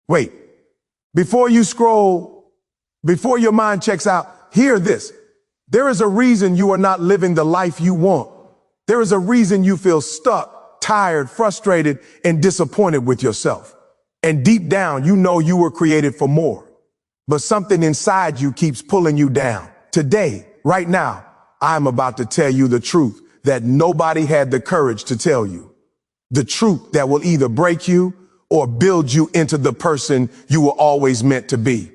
Wait, before you scroll, before your mind checks out, hear this. There is a reason you are not living the life you want. There is a reason you feel stuck, tired, frustrated, and disappointed with yourself. And deep down, you know you were created for more. But something inside you keeps pulling you down. Today, right now, I'm about to tell you the truth that nobody had the courage to tell you. The truth that will either break you or build you into the person you were always meant to be.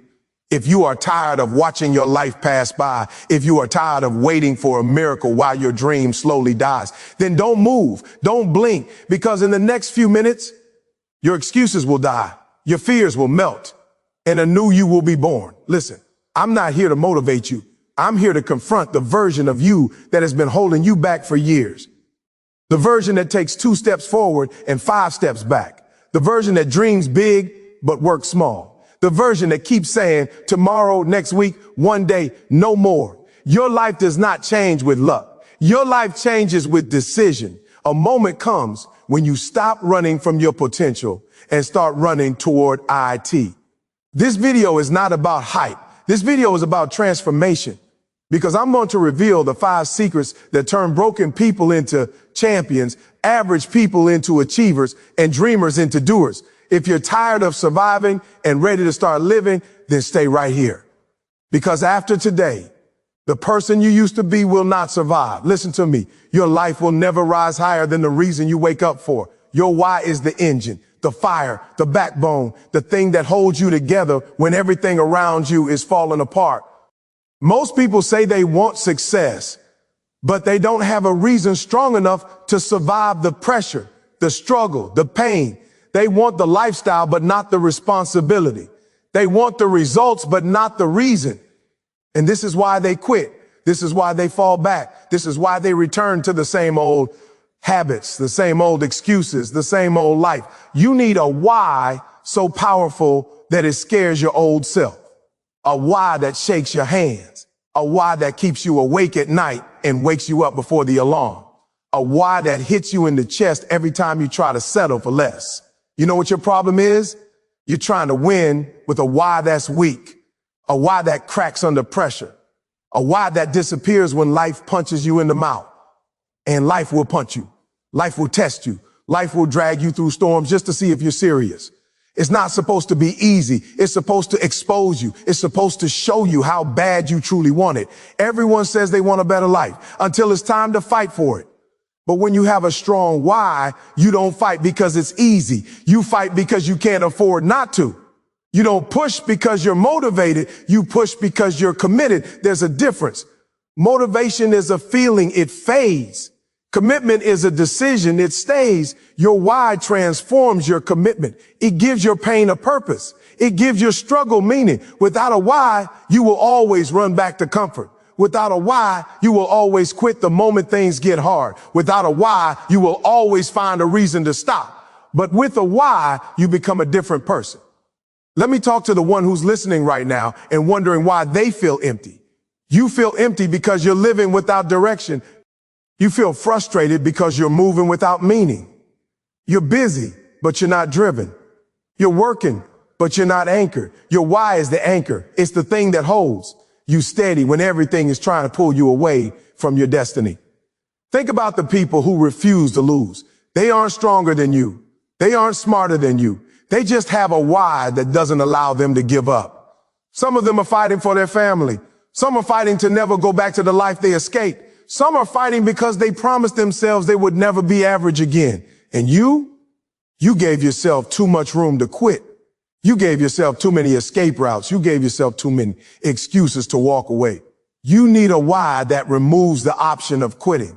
If you are tired of watching your life pass by, if you are tired of waiting for a miracle while your dream slowly dies, then don't move, don't blink, because in the next few minutes, your excuses will die, your fears will melt, and a new you will be born. Listen, I'm not here to motivate you. I'm here to confront the version of you that has been holding you back for years. The version that takes 2 steps forward and 5 steps back. The version that dreams big but works small. The version that keeps saying tomorrow, next week, one day, no more. Your life does not change with luck. Your life changes with decision. A moment comes when you stop running from your potential and start running toward IT. This video is not about hype. This video is about transformation, because I'm going to reveal the 5 secrets that turn broken people into champions, average people into achievers, and dreamers into doers. If you're tired of surviving and ready to start living, then stay right here. Because after today, the person you used to be will not survive. Listen to me. Your life will never rise higher than the reason you wake up for. Your why is the engine, the fire, the backbone, the thing that holds you together when everything around you is falling apart. Most people say they want success, but they don't have a reason strong enough to survive the pressure, the struggle, the pain. They want the lifestyle, but not the responsibility. They want the results, but not the reason. And this is why they quit. This is why they fall back. This is why they return to the same old habits, the same old excuses, the same old life. You need a why so powerful that it scares your old self. A why that shakes your hands. A why that keeps you awake at night and wakes you up before the alarm. A why that hits you in the chest every time you try to settle for less. You know what your problem is? You're trying to win with a why that's weak, a why that cracks under pressure, a why that disappears when life punches you in the mouth. And life will punch you. Life will test you. Life will drag you through storms just to see if you're serious. It's not supposed to be easy. It's supposed to expose you. It's supposed to show you how bad you truly want it. Everyone says they want a better life until it's time to fight for it. But when you have a strong why, you don't fight because it's easy. You fight because you can't afford not to. You don't push because you're motivated. You push because you're committed. There's a difference. Motivation is a feeling. It fades. Commitment is a decision. It stays. Your why transforms your commitment. It gives your pain a purpose. It gives your struggle meaning. Without a why, you will always run back to comfort. Without a why, you will always quit the moment things get hard. Without a why, you will always find a reason to stop. But with a why, you become a different person. Let me talk to the one who's listening right now and wondering why they feel empty. You feel empty because you're living without direction. You feel frustrated because you're moving without meaning. You're busy, but you're not driven. You're working, but you're not anchored. Your why is the anchor. It's the thing that holds you steady when everything is trying to pull you away from your destiny. Think about the people who refuse to lose. They aren't stronger than you. They aren't smarter than you. They just have a why that doesn't allow them to give up. Some of them are fighting for their family. Some are fighting to never go back to the life they escaped. Some are fighting because they promised themselves they would never be average again. And you gave yourself too much room to quit. You gave yourself too many escape routes. You gave yourself too many excuses to walk away. You need a why that removes the option of quitting.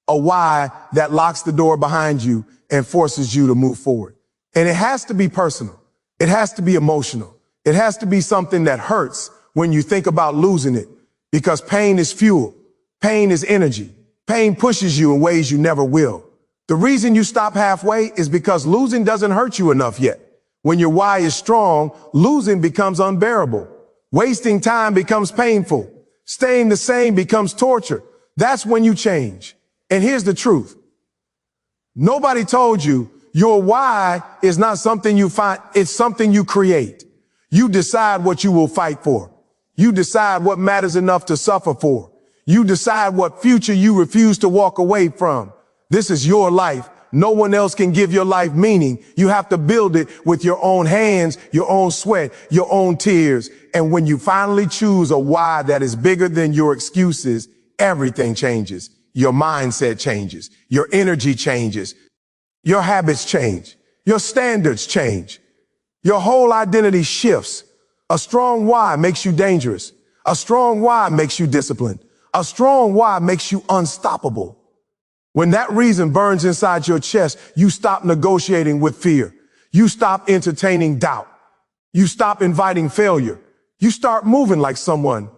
A why that locks the door behind you and forces you to move forward. And it has to be personal. It has to be emotional. It has to be something that hurts when you think about losing it, because pain is fuel. Pain is energy. Pain pushes you in ways you never will. The reason you stop halfway is because losing doesn't hurt you enough yet. When your why is strong, losing becomes unbearable. Wasting time becomes painful. Staying the same becomes torture. That's when you change. And here's the truth. Nobody told you Your why is not something you find, it's something you create. You decide what you will fight for. You decide what matters enough to suffer for. You decide what future you refuse to walk away from. This is your life. No one else can give your life meaning. You have to build it with your own hands, your own sweat, your own tears. And when you finally choose a why that is bigger than your excuses, everything changes. Your mindset changes. Your energy changes. Your habits change. Your standards change. Your whole identity shifts. A strong why makes you dangerous. A strong why makes you disciplined. A strong why makes you unstoppable. When that reason burns inside your chest, you stop negotiating with fear. You stop entertaining doubt. You stop inviting failure. You start moving like someone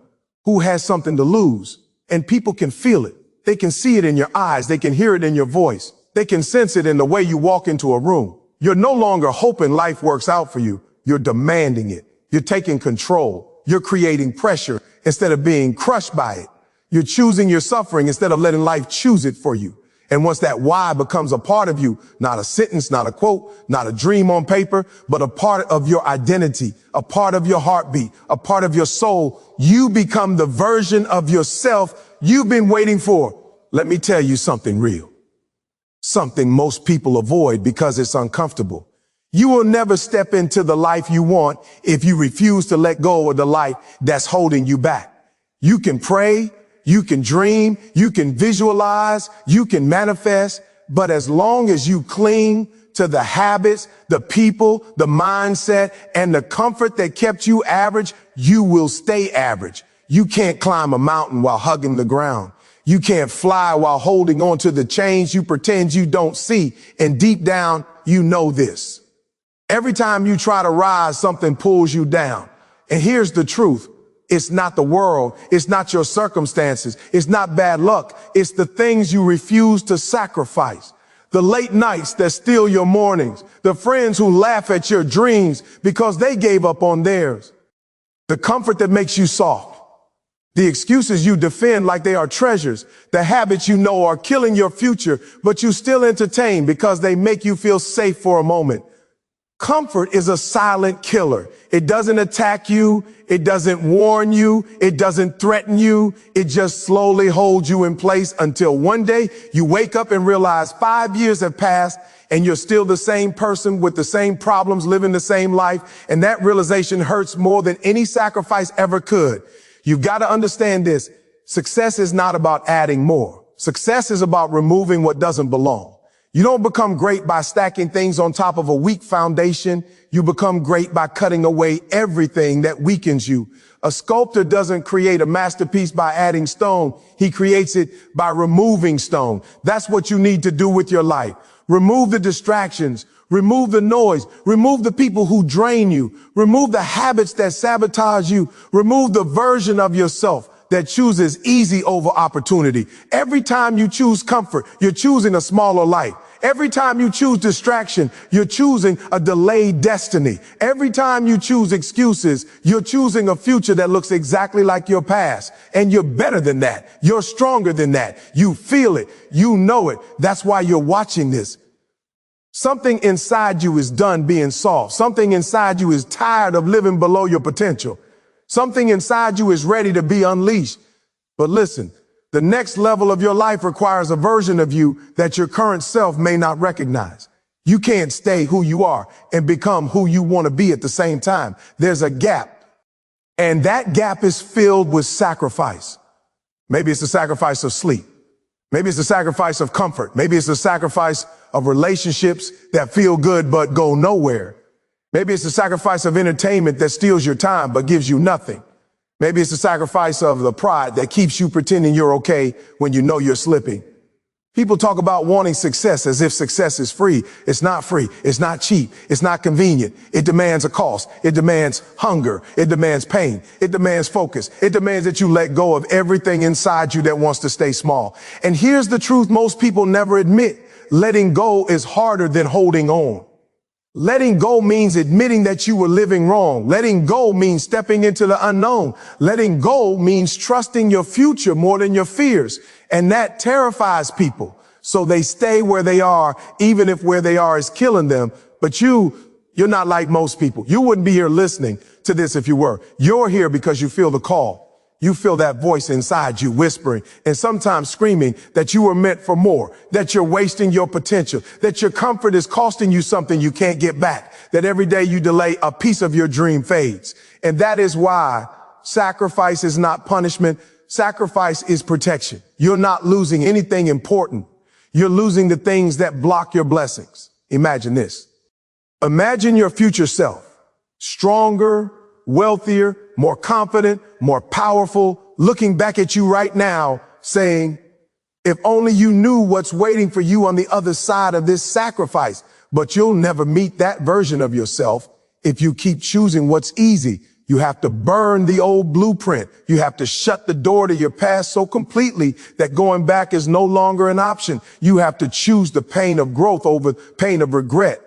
who has something to lose. And people can feel it. They can see it in your eyes. They can hear it in your voice. They can sense it in the way you walk into a room. You're no longer hoping life works out for you. You're demanding it. You're taking control. You're creating pressure instead of being crushed by it. You're choosing your suffering instead of letting life choose it for you. And once that why becomes a part of you, not a sentence, not a quote, not a dream on paper, but a part of your identity, a part of your heartbeat, a part of your soul, you become the version of yourself you've been waiting for. Let me tell you something real. Something most people avoid because it's uncomfortable. You will never step into the life you want if you refuse to let go of the life that's holding you back. You can pray. You can dream, you can visualize, you can manifest, but as long as you cling to the habits, the people, the mindset, and the comfort that kept you average, you will stay average. You can't climb a mountain while hugging the ground. You can't fly while holding on to the chains you pretend you don't see, and deep down, you know this. Every time you try to rise, something pulls you down. And here's the truth. It's not the world. It's not your circumstances. It's not bad luck. It's the things you refuse to sacrifice. The late nights that steal your mornings. The friends who laugh at your dreams because they gave up on theirs. The comfort that makes you soft. The excuses you defend like they are treasures. The habits you know are killing your future, but you still entertain because they make you feel safe for a moment. Comfort is a silent killer. It doesn't attack you. It doesn't warn you. It doesn't threaten you. It just slowly holds you in place until one day you wake up and realize 5 years have passed and you're still the same person with the same problems, living the same life. And that realization hurts more than any sacrifice ever could. You've got to understand this. Success is not about adding more. Success is about removing what doesn't belong. You don't become great by stacking things on top of a weak foundation. You become great by cutting away everything that weakens you. A sculptor doesn't create a masterpiece by adding stone. He creates it by removing stone. That's what you need to do with your life. Remove the distractions. Remove the noise. Remove the people who drain you. Remove the habits that sabotage you. Remove the version of yourself that chooses easy over opportunity. Every time you choose comfort, you're choosing a smaller life. Every time you choose distraction, you're choosing a delayed destiny. Every time you choose excuses, you're choosing a future that looks exactly like your past. And you're better than that. You're stronger than that. You feel it. You know it. That's why you're watching this. Something inside you is done being soft. Something inside you is tired of living below your potential. Something inside you is ready to be unleashed. But listen, the next level of your life requires a version of you that your current self may not recognize. You can't stay who you are and become who you want to be at the same time. There's a gap. And that gap is filled with sacrifice. Maybe it's the sacrifice of sleep. Maybe it's the sacrifice of comfort. Maybe it's the sacrifice of relationships that feel good but go nowhere. Maybe it's the sacrifice of entertainment that steals your time but gives you nothing. Maybe it's the sacrifice of the pride that keeps you pretending you're okay when you know you're slipping. People talk about wanting success as if success is free. It's not free. It's not cheap. It's not convenient. It demands a cost. It demands hunger. It demands pain. It demands focus. It demands that you let go of everything inside you that wants to stay small. And here's the truth most people never admit. Letting go is harder than holding on. Letting go means admitting that you were living wrong. Letting go means stepping into the unknown. Letting go means trusting your future more than your fears. And that terrifies people. So they stay where they are, even if where they are is killing them. But you're not like most people. You wouldn't be here listening to this if you were. You're here because you feel the call. You feel that voice inside you whispering and sometimes screaming that you were meant for more, that you're wasting your potential, that your comfort is costing you something you can't get back, that every day you delay, a piece of your dream fades. And that is why sacrifice is not punishment. Sacrifice is protection. You're not losing anything important. You're losing the things that block your blessings. Imagine this. Imagine your future self, stronger, wealthier, more confident, more powerful, looking back at you right now saying, if only you knew what's waiting for you on the other side of this sacrifice. But you'll never meet that version of yourself if you keep choosing what's easy. You have to burn the old blueprint. You have to shut the door to your past so completely that going back is no longer an option. You have to choose the pain of growth over pain of regret.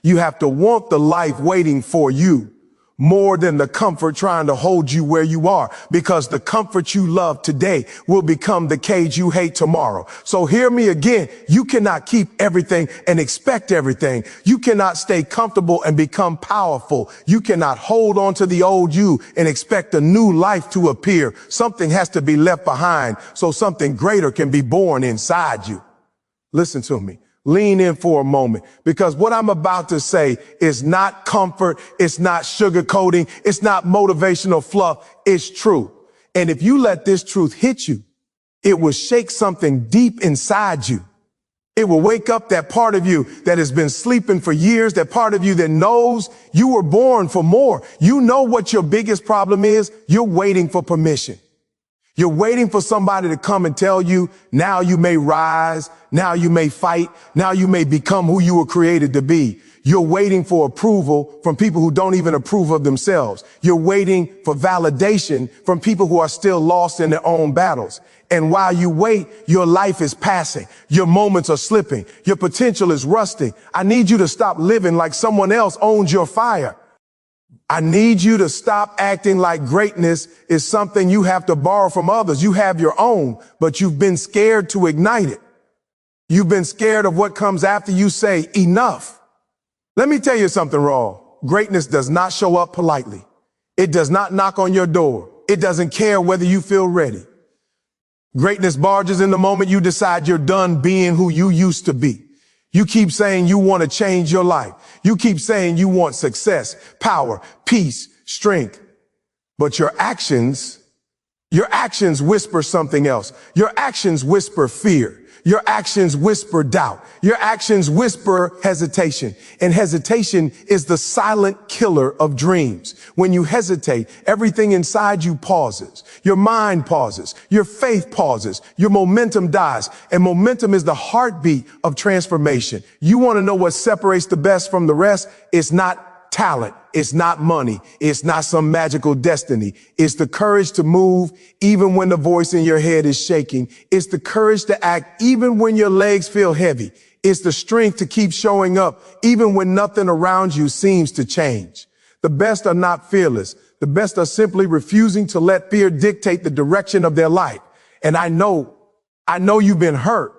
You have to want the life waiting for you more than the comfort trying to hold you where you are, because the comfort you love today will become the cage you hate tomorrow. So hear me again. You cannot keep everything and expect everything. You cannot stay comfortable and become powerful. You cannot hold on to the old you and expect a new life to appear. Something has to be left behind so something greater can be born inside you. Listen to me. Lean in for a moment, because what I'm about to say is not comfort. It's not sugarcoating. It's not motivational fluff. It's true. And if you let this truth hit you, it will shake something deep inside you. It will wake up that part of you that has been sleeping for years, that part of you that knows you were born for more. You know what your biggest problem is? You're waiting for permission. You're waiting for somebody to come and tell you, now you may rise, now you may fight, now you may become who you were created to be. You're waiting for approval from people who don't even approve of themselves. You're waiting for validation from people who are still lost in their own battles. And while you wait, your life is passing. Your moments are slipping. Your potential is rusting. I need you to stop living like someone else owns your fire. I need you to stop acting like greatness is something you have to borrow from others. You have your own, but you've been scared to ignite it. You've been scared of what comes after you say enough. Let me tell you something, Raw. Greatness does not show up politely. It does not knock on your door. It doesn't care whether you feel ready. Greatness barges in the moment you decide you're done being who you used to be. You keep saying you want to change your life. You keep saying you want success, power, peace, strength. But your actions whisper something else. Your actions whisper fear. Your actions whisper doubt. Your actions whisper hesitation. And hesitation is the silent killer of dreams. When you hesitate, everything inside you pauses. Your mind pauses. Your faith pauses. Your momentum dies. And momentum is the heartbeat of transformation. You want to know what separates the best from the rest? It's not talent. It's not money. It's not some magical destiny. It's the courage to move even when the voice in your head is shaking. It's the courage to act even when your legs feel heavy. It's the strength to keep showing up even when nothing around you seems to change. The best are not fearless. The best are simply refusing to let fear dictate the direction of their life. And I know you've been hurt.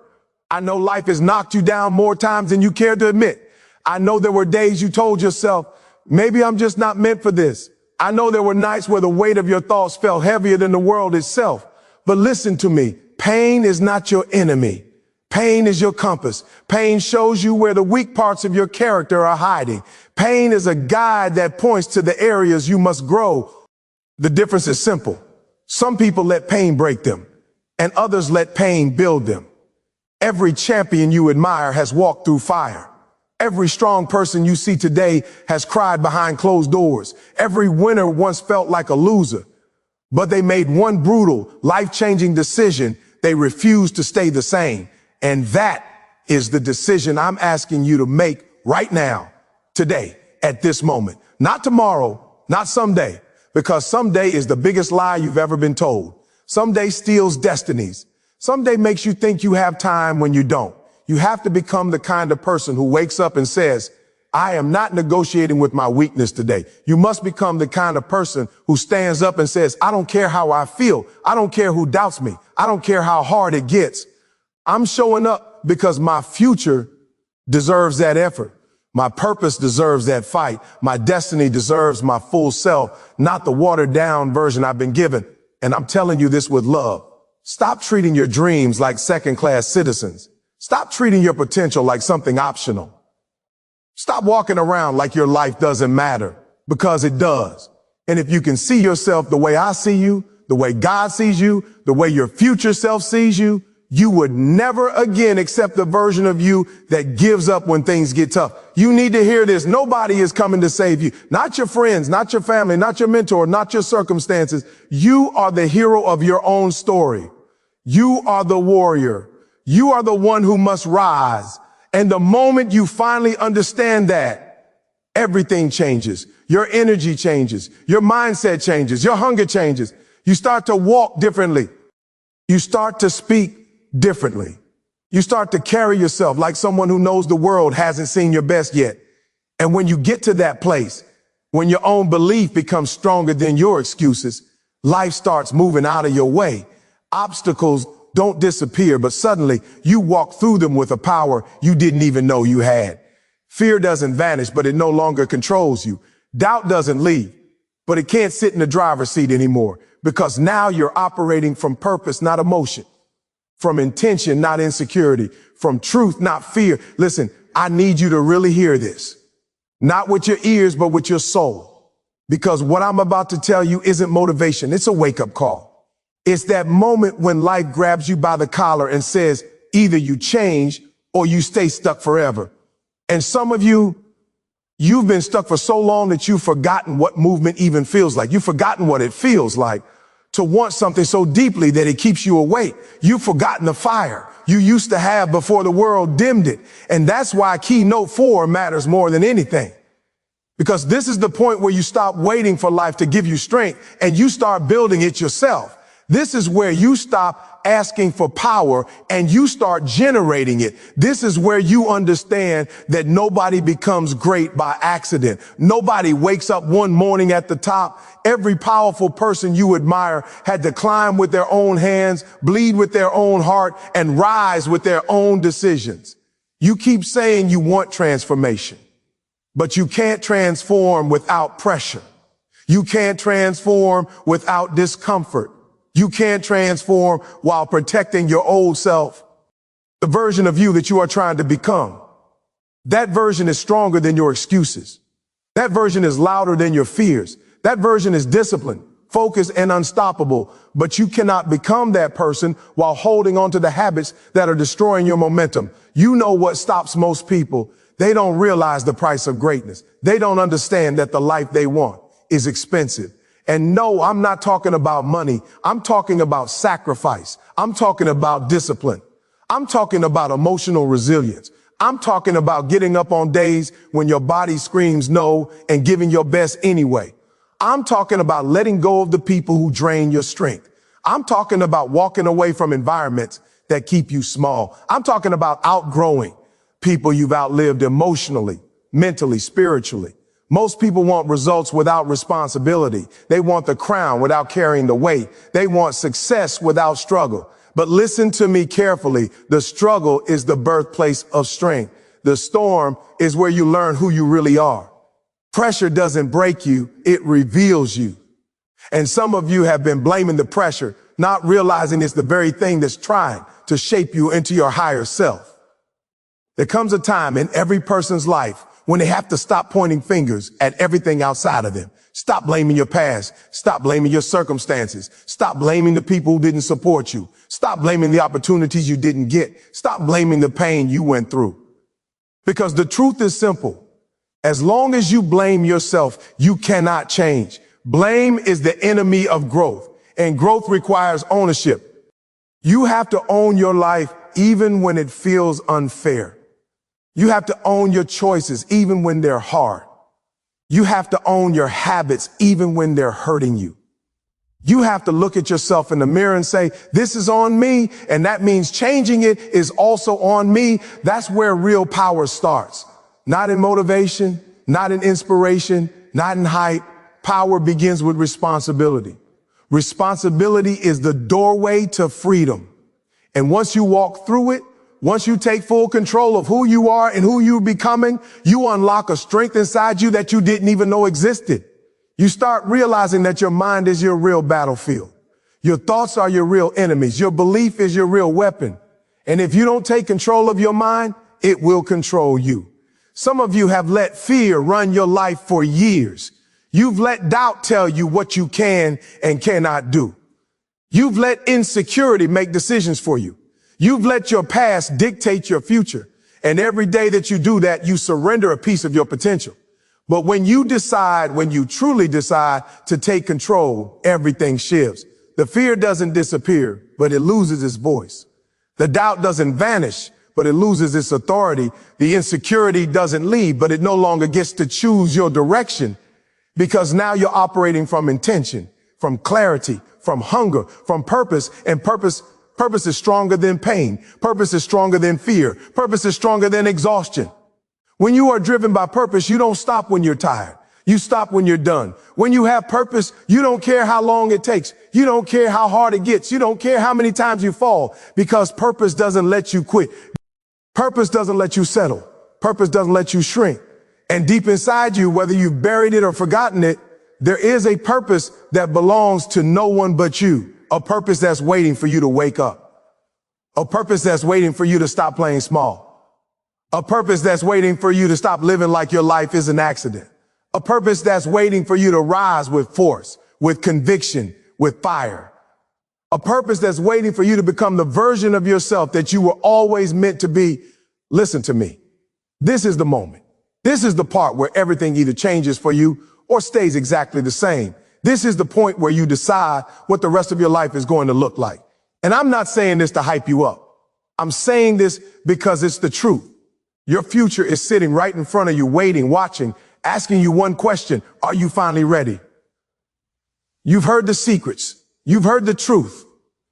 I know life has knocked you down more times than you care to admit. I know there were days you told yourself, maybe I'm just not meant for this. I know there were nights where the weight of your thoughts felt heavier than the world itself. But listen to me. Pain is not your enemy. Pain is your compass. Pain shows you where the weak parts of your character are hiding. Pain is a guide that points to the areas you must grow. The difference is simple. Some people let pain break them, and others let pain build them. Every champion you admire has walked through fire. Every strong person you see today has cried behind closed doors. Every winner once felt like a loser, but they made one brutal, life-changing decision. They refused to stay the same. And that is the decision I'm asking you to make right now, today, at this moment. Not tomorrow, not someday, because someday is the biggest lie you've ever been told. Someday steals destinies. Someday makes you think you have time when you don't. You have to become the kind of person who wakes up and says, I am not negotiating with my weakness today. You must become the kind of person who stands up and says, I don't care how I feel. I don't care who doubts me. I don't care how hard it gets. I'm showing up because my future deserves that effort. My purpose deserves that fight. My destiny deserves my full self, not the watered down version I've been given. And I'm telling you this with love. Stop treating your dreams like second-class citizens. Stop treating your potential like something optional. Stop walking around like your life doesn't matter, because it does. And if you can see yourself the way I see you, the way God sees you, the way your future self sees you, you would never again accept the version of you that gives up when things get tough. You need to hear this. Nobody is coming to save you. Not your friends, not your family, not your mentor, not your circumstances. You are the hero of your own story. You are the warrior. You are the one who must rise. And the moment you finally understand that, everything changes. Your energy changes. Your mindset changes. Your hunger changes. You start to walk differently. You start to speak differently. You start to carry yourself like someone who knows the world hasn't seen your best yet. And when you get to that place, when your own belief becomes stronger than your excuses, life starts moving out of your way. Obstacles don't disappear, but suddenly you walk through them with a power you didn't even know you had. Fear doesn't vanish, but it no longer controls you. Doubt doesn't leave, but it can't sit in the driver's seat anymore, because now you're operating from purpose, not emotion. From intention, not insecurity. From truth, not fear. Listen, I need you to really hear this. Not with your ears, but with your soul. Because what I'm about to tell you isn't motivation. It's a wake-up call. It's that moment when life grabs you by the collar and says, either you change or you stay stuck forever. And some of you, you've been stuck for so long that you've forgotten what movement even feels like. You've forgotten what it feels like to want something so deeply that it keeps you awake. You've forgotten the fire you used to have before the world dimmed it. And that's why keynote 4 matters more than anything. Because this is the point where you stop waiting for life to give you strength and you start building it yourself. This is where you stop asking for power and you start generating it. This is where you understand that nobody becomes great by accident. Nobody wakes up one morning at the top. Every powerful person you admire had to climb with their own hands, bleed with their own heart, and rise with their own decisions. You keep saying you want transformation, but you can't transform without pressure. You can't transform without discomfort. You can't transform while protecting your old self, the version of you that you are trying to become. That version is stronger than your excuses. That version is louder than your fears. That version is disciplined, focused, and unstoppable. But you cannot become that person while holding on to the habits that are destroying your momentum. You know what stops most people. They don't realize the price of greatness. They don't understand that the life they want is expensive. And no, I'm not talking about money. I'm talking about sacrifice. I'm talking about discipline. I'm talking about emotional resilience. I'm talking about getting up on days when your body screams no and giving your best anyway. I'm talking about letting go of the people who drain your strength. I'm talking about walking away from environments that keep you small. I'm talking about outgrowing people you've outlived emotionally, mentally, spiritually. Most people want results without responsibility. They want the crown without carrying the weight. They want success without struggle. But listen to me carefully. The struggle is the birthplace of strength. The storm is where you learn who you really are. Pressure doesn't break you, it reveals you. And some of you have been blaming the pressure, not realizing it's the very thing that's trying to shape you into your higher self. There comes a time in every person's life when they have to stop pointing fingers at everything outside of them. Stop blaming your past. Stop blaming your circumstances. Stop blaming the people who didn't support you. Stop blaming the opportunities you didn't get. Stop blaming the pain you went through. Because the truth is simple. As long as you blame yourself, you cannot change. Blame is the enemy of growth, and growth requires ownership. You have to own your life even when it feels unfair. You have to own your choices even when they're hard. You have to own your habits even when they're hurting you. You have to look at yourself in the mirror and say, this is on me, and that means changing it is also on me. That's where real power starts. Not in motivation, not in inspiration, not in hype. Power begins with responsibility. Responsibility is the doorway to freedom. And once you walk through it, once you take full control of who you are and who you're becoming, you unlock a strength inside you that you didn't even know existed. You start realizing that your mind is your real battlefield. Your thoughts are your real enemies. Your belief is your real weapon. And if you don't take control of your mind, it will control you. Some of you have let fear run your life for years. You've let doubt tell you what you can and cannot do. You've let insecurity make decisions for you. You've let your past dictate your future. And every day that you do that, you surrender a piece of your potential. But when you truly decide to take control, everything shifts. The fear doesn't disappear, but it loses its voice. The doubt doesn't vanish, but it loses its authority. The insecurity doesn't leave, but it no longer gets to choose your direction, because now you're operating from intention, from clarity, from hunger, from purpose. And purpose is stronger than pain. Purpose is stronger than fear. Purpose is stronger than exhaustion. When you are driven by purpose, you don't stop when you're tired. You stop when you're done. When you have purpose, you don't care how long it takes. You don't care how hard it gets. You don't care how many times you fall, because purpose doesn't let you quit. Purpose doesn't let you settle. Purpose doesn't let you shrink. And deep inside you, whether you've buried it or forgotten it, there is a purpose that belongs to no one but you. A purpose that's waiting for you to wake up. A purpose that's waiting for you to stop playing small. A purpose that's waiting for you to stop living like your life is an accident. A purpose that's waiting for you to rise with force, with conviction, with fire. A purpose that's waiting for you to become the version of yourself that you were always meant to be. Listen to me. This is the moment. This is the part where everything either changes for you or stays exactly the same. This is the point where you decide what the rest of your life is going to look like. And I'm not saying this to hype you up. I'm saying this because it's the truth. Your future is sitting right in front of you, waiting, watching, asking you one question: are you finally ready? You've heard the secrets. You've heard the truth.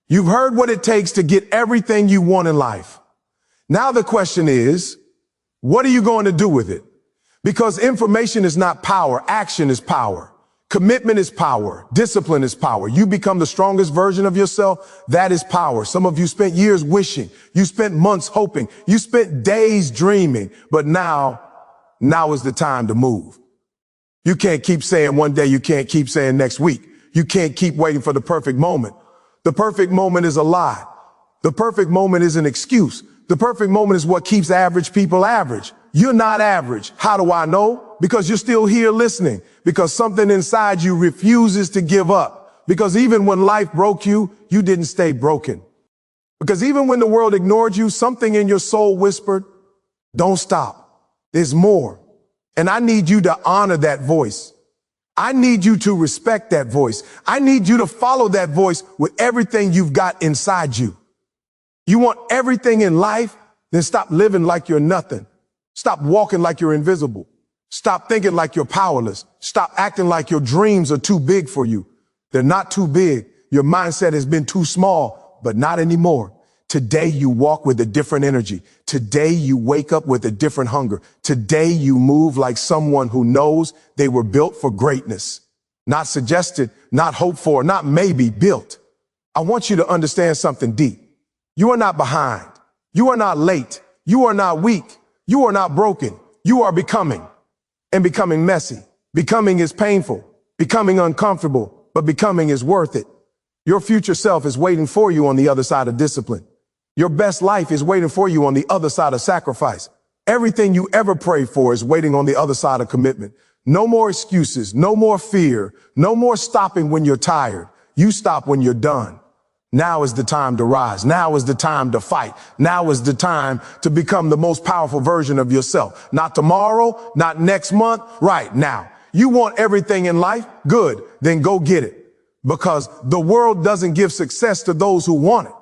You've heard what it takes to get everything you want in life. Now the question is, what are you going to do with it? Because information is not power. Action is power. Commitment is power. Discipline is power. You become the strongest version of yourself. That is power. Some of you spent years wishing. You spent months hoping. You spent days dreaming. But now is the time to move. You can't keep saying one day. You can't keep saying next week. You can't keep waiting for the perfect moment. The perfect moment is a lie. The perfect moment is an excuse. The perfect moment is what keeps average people average. You're not average. How do I know? Because you're still here listening. Because something inside you refuses to give up. Because even when life broke you, you didn't stay broken. Because even when the world ignored you, something in your soul whispered, don't stop. There's more. And I need you to honor that voice. I need you to respect that voice. I need you to follow that voice with everything you've got inside you. You want everything in life? Then stop living like you're nothing. Stop walking like you're invisible. Stop thinking like you're powerless. Stop acting like your dreams are too big for you. They're not too big. Your mindset has been too small, but not anymore. Today you walk with a different energy. Today you wake up with a different hunger. Today you move like someone who knows they were built for greatness. Not suggested, not hoped for, not maybe, built. I want you to understand something deep. You are not behind. You are not late. You are not weak. You are not broken. You are becoming. And becoming messy. Becoming is painful. Becoming uncomfortable. But becoming is worth it. Your future self is waiting for you on the other side of discipline. Your best life is waiting for you on the other side of sacrifice. Everything you ever prayed for is waiting on the other side of commitment. No more excuses. No more fear. No more stopping when you're tired. You stop when you're done. Now is the time to rise. Now is the time to fight. Now is the time to become the most powerful version of yourself. Not tomorrow, not next month, right now. You want everything in life? Good. Then go get it. Because the world doesn't give success to those who want it.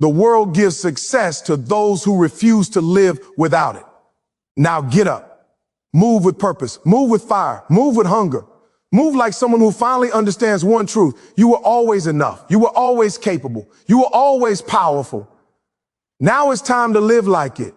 The world gives success to those who refuse to live without it. Now get up. Move with purpose. Move with fire. Move with hunger. Move like someone who finally understands one truth. You were always enough. You were always capable. You were always powerful. Now it's time to live like it.